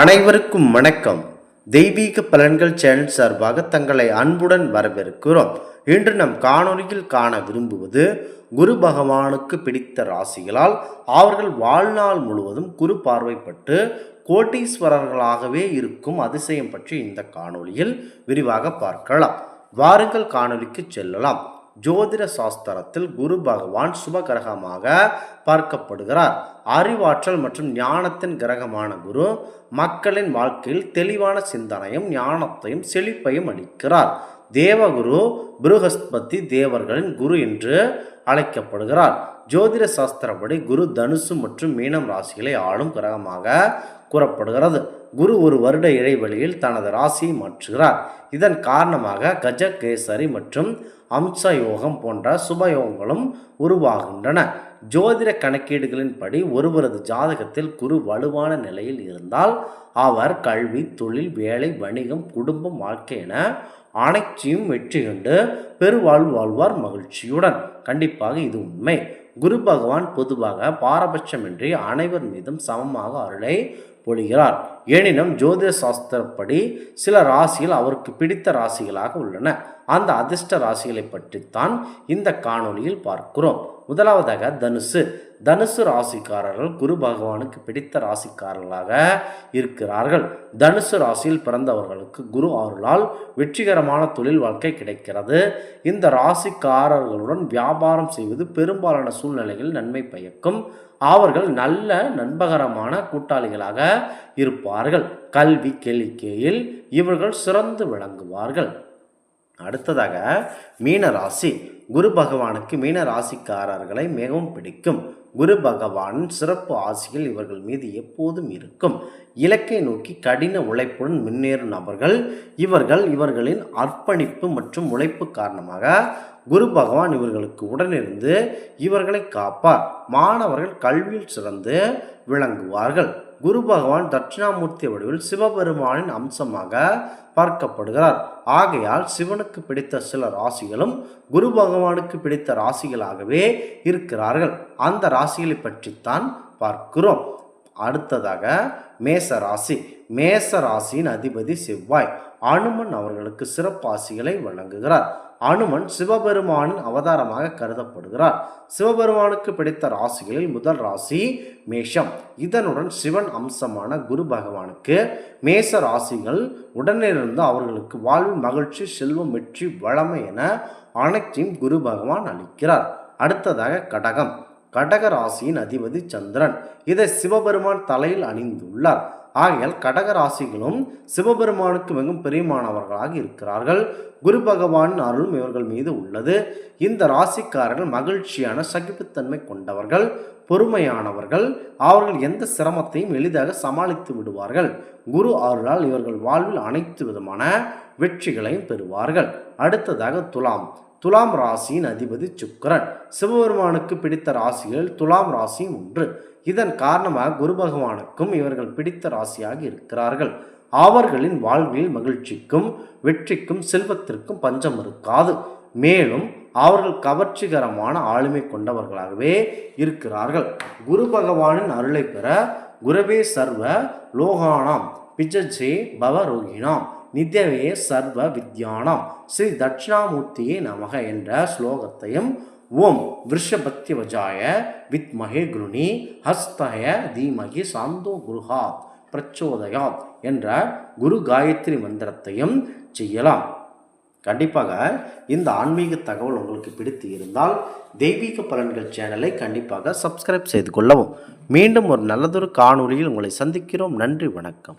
அனைவருக்கும் வணக்கம். தெய்வீக பலன்கள் சேனல் சார்பாக தங்களை அன்புடன் வரவேற்கிறோம். இன்று நம் காணொலியில் காண விரும்புவது குரு பகவானுக்கு பிடித்த ராசிகளால் அவர்கள் வாழ்நாள் முழுவதும் குரு பார்வைப்பட்டு கோட்டீஸ்வரர்களாகவே இருக்கும் அதிசயம் பற்றி இந்த காணொலியில் விரிவாக பார்க்கலாம். வாருங்கள் காணொலிக்கு செல்லலாம். ஜோதிட சாஸ்திரத்தில் குரு பகவான் சுபகிரகமாக பார்க்கப்படுகிறார். அறிவாற்றல் மற்றும் ஞானத்தின் கிரகமான குரு மக்களின் வாழ்க்கையில் தெளிவான சிந்தனையும் ஞானத்தையும் செழிப்பையும் அளிக்கிறார். தேவகுரு பிருகஸ்பதி தேவர்களின் குரு என்று அழைக்கப்படுகிறார். ஜோதிட சாஸ்திரப்படி குரு தனுசு மற்றும் மீனம் ராசிகளை ஆளும் கிரகமாக கூறப்படுகிறது. குரு ஒரு வருட இடைவெளியில் தனது ராசியை மாற்றுகிறார். இதன் காரணமாக கஜகேசரி மற்றும் அம்ச யோகம் போன்ற சுபயோகங்களும் உருவாகின்றன. ஜோதிட கணக்கீடுகளின்படி ஒருவரது ஜாதகத்தில் குரு வலுவான நிலையில் இருந்தால் அவர் கல்வி, தொழில், வேலை, வணிகம், குடும்பம், வாழ்க்கை என அனைத்தையும் வெற்றி கண்டு பெருவாழ்வு வாழ்வார் மகிழ்ச்சியுடன். கண்டிப்பாக இது உண்மை. குரு பகவான் பொதுவாக பாரபட்சமின்றி அனைவர் மீதும் சமமாக அருளை பொழிகிறார். எனினும் ஜோதிட சாஸ்திரப்படி சில ராசிகள் அவருக்கு பிடித்த ராசிகளாக உள்ளன. அந்த அதிர்ஷ்ட ராசிகளை பற்றித்தான் இந்த காணொலியில் பார்க்கிறோம். முதலாவதாக தனுசு ராசிக்காரர்கள் குரு பகவானுக்கு பிடித்த ராசிக்காரர்களாக இருக்கிறார்கள். தனுசு ராசியில் பிறந்தவர்களுக்கு குரு அருளால் வெற்றிகரமான தொழில் வாழ்க்கை கிடைக்கிறது. இந்த ராசிக்காரர்களுடன் வியாபாரம் செய்வது பெரும்பாலான சூழ்நிலைகளில் நன்மை பயக்கும். அவர்கள் நல்ல நண்பகரமான கூட்டாளிகளாக இருப்பார்கள். கல்வி கேளிக்கையில் இவர்கள் சிறந்து விளங்குவார்கள். அடுத்ததாக மீன ராசி. குரு பகவானுக்கு மீன ராசிக்காரர்களை மிகவும் பிடிக்கும். குரு பகவானின் சிறப்பு ஆசிகள் இவர்கள் மீது எப்போதும் இருக்கும். இலக்கை நோக்கி கடின உழைப்புடன் முன்னேறும் நபர்கள் இவர்களின் அர்ப்பணிப்பு மற்றும் உழைப்பு காரணமாக குரு பகவான் இவர்களுக்கு உடனிருந்து இவர்களை காப்பார். மாணவர்கள் கல்வியில் சிறந்து விளங்குவார்கள். குரு பகவான் தட்சிணாமூர்த்தி வடிவில் சிவபெருமானின் அம்சமாக பார்க்கப்படுகிறார். ஆகையால் சிவனுக்கு பிடித்த சில ராசிகளும் குரு பகவானுக்கு பிடித்த ராசிகளாகவே இருக்கிறார்கள். அந்த ராசிகளை பற்றித்தான் பார்க்கிறோம். அடுத்ததாக மேச ராசி. மேச ராசியின் அதிபதி செவ்வாய். அனுமன் அவர்களுக்கு சிறப்பு ஆசிகளை வழங்குகிறார். அனுமன் சிவபெருமானின் அவதாரமாக கருதப்படுகிறார். சிவபெருமானுக்கு பிடித்த ராசிகளில் முதல் ராசி மேஷம். இதனுடன் சிவன் அம்சமான குரு பகவானுக்கு மேச ராசிகள் உடனிருந்து அவர்களுக்கு வாழ்வில் மகிழ்ச்சி, செல்வம், வெற்றி, வளமை என அனைத்தையும் குரு பகவான் அளிக்கிறார். அடுத்ததாக கடகம். கடக ராசியின் அதிபதி சந்திரன். இதை சிவபெருமான் தலையில் அணிந்துள்ளார். ஆகையால் கடக ராசிகளும் சிவபெருமானுக்கு மிகவும் பிரியமானவர்களாக இருக்கிறார்கள். குரு பகவானின் அருளும் இவர்கள் மீது உள்ளது. இந்த ராசிக்காரர்கள் மகிழ்ச்சியான சகிப்புத்தன்மை கொண்டவர்கள், பொறுமையானவர்கள். அவர்கள் எந்த சிரமத்தையும் எளிதாக சமாளித்து விடுவார்கள். குரு அருளால் இவர்கள் வாழ்வில் அனைத்து விதமான வெற்றிகளையும் பெறுவார்கள். அடுத்ததாக துலாம் ராசியின் அதிபதி சுக்கிரன். சிவபெருமானுக்கு பிடித்த ராசிகளில் துலாம் ராசியும் ஒன்று. இதன் காரணமாக குரு பகவானுக்கும் இவர்கள் பிடித்த ராசியாக இருக்கிறார்கள். அவர்களின் வாழ்வில் மகிழ்ச்சிக்கும் வெற்றிக்கும் செல்வத்திற்கும் பஞ்சம் இருக்காது. மேலும் அவர்கள் கவர்ச்சிகரமான ஆளுமை கொண்டவர்களாகவே இருக்கிறார்கள். குரு பகவானின் அருளை பெற குருவே சர்வ லோகானாம் பிஜஜே பவரோகினாம் நித்யவே சர்வ வித்யானாம் ஸ்ரீ தட்சிணாமூர்த்தியே நமக என்ற ஸ்லோகத்தையும் ஓம் விருஷபத்யவஜாய வித்மஹே குருணி ஹஸ்தய தீமகி சாந்தோ குருஹாத் பிரச்சோதயாத் என்ற குரு காயத்ரி மந்திரத்தையும் செய்யலாம். கண்டிப்பாக இந்த ஆன்மீக தகவல் உங்களுக்கு பிடித்து இருந்தால் தெய்வீக பலன்கள் சேனலை கண்டிப்பாக சப்ஸ்கிரைப் செய்து கொள்ளவும். மீண்டும் ஒரு நல்லதொரு காணொளியில் உங்களை சந்திக்கிறோம். நன்றி, வணக்கம்.